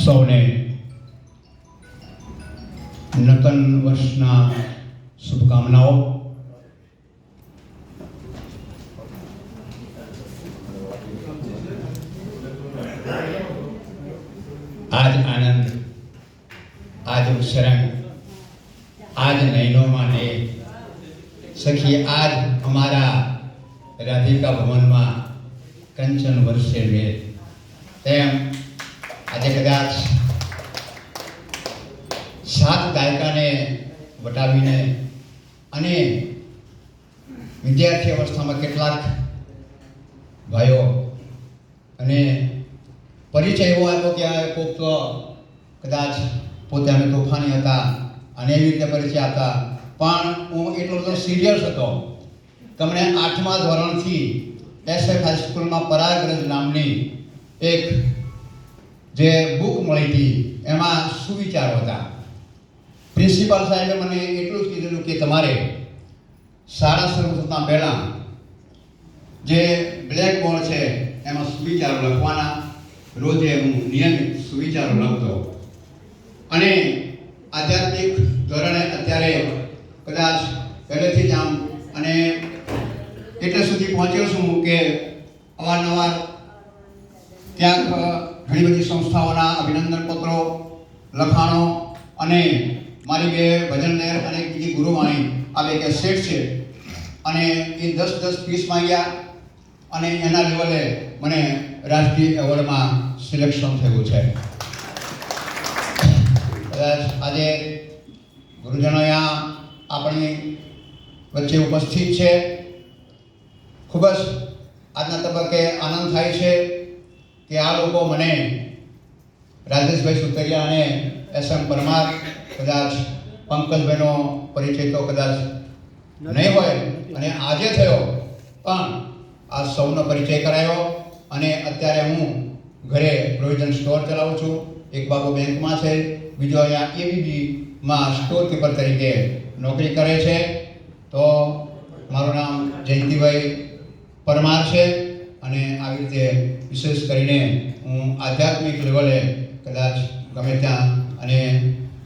સૌને નૂતન વર્ષના શુભકામનાઓ। આજ આનંદ, આજ ઉત્સરંગ, આજ નયનો માને સખી, આજ અમારા રાધિકા ભવનમાં કંચન વર્ષે મેં તેમ આજે કદાચ 7 દાયકાને વટાવીને અને વિદ્યાર્થી અવસ્થામાં કેટલાક ભાઈઓ અને પરિચય એવો આવ્યો કે કોઈક તો કદાચ પોતે અમે તોફાની હતા અને એવી રીતે પરિચય હતા, પણ હું એટલો બધો સિરિયસ હતો કે મને 8મા ધોરણથી SF હાઈસ્કૂલમાં પરાગરજ નામની એક જે બુક મળી હતી એમાં સુવિચારો હતા। પ્રિન્સિપાલ સાહેબે મને એટલું જ કીધેલું કે તમારે શાળા શરૂ થતાં પહેલાં જે બ્લેકબોર્ડ છે એમાં સુવિચારો લખવાના। રોજે હું નિયમિત સુવિચારો લખતો અને આધ્યાત્મિક ધોરણે અત્યારે કદાચ પહેલેથી જ આમ અને એટલે સુધી પહોંચ્યો છું કે અવારનવાર ક્યાંક ઘણી બધી સંસ્થાઓના અભિનંદન પત્રો, લખાણો અને મારી બે ભજન લહેર અને બીજી ગુરુવાણી આ બે કેસેટ છે અને એ 10-10 પીસ માંગ્યા અને એના લેવલે મને રાષ્ટ્રીય એવોર્ડમાં સિલેક્શન થયું છે। કદાચ આજે ગુરુજનો અહીંયા આપણી વચ્ચે ઉપસ્થિત છે। ખૂબ જ આજના તબક્કે આનંદ થાય છે કે આ લોકો મને રાજેશભાઈ સુતરિયા અને SM પરમાર, કદાચ પંકજભાઈનો પરિચય તો કદાચ નહીં હોય અને આજે થયો, પણ આ સૌનો પરિચય કરાયો અને અત્યારે હું ઘરે પ્રોવિઝન સ્ટોર ચલાવું છું। એક બાબુ બેંકમાં છે, બીજો અહીંયા ABBમાં સ્ટોર કીપર તરીકે નોકરી કરે છે। તો મારું નામ જયંતિભાઈ પરમાર છે અને આવી રીતે વિશેષ કરીને હું આધ્યાત્મિક લેવલે કદાચ ગમે ત્યાં અને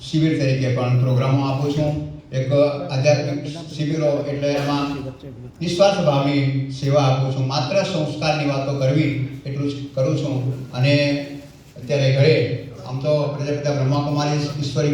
શિબિર તરીકે પણ પ્રોગ્રામો આપું છું। એક આધ્યાત્મિક શિબિરો એટલે એમાં નિસ્વાર્થ ભાવની સેવા આપું છું, માત્ર સંસ્કારની વાતો કરવી એટલું જ કરું છું। અને અત્યારે ઘરે આમ તો પ્રજાપિતા બ્રહ્માકુમારી ઈશ્વરી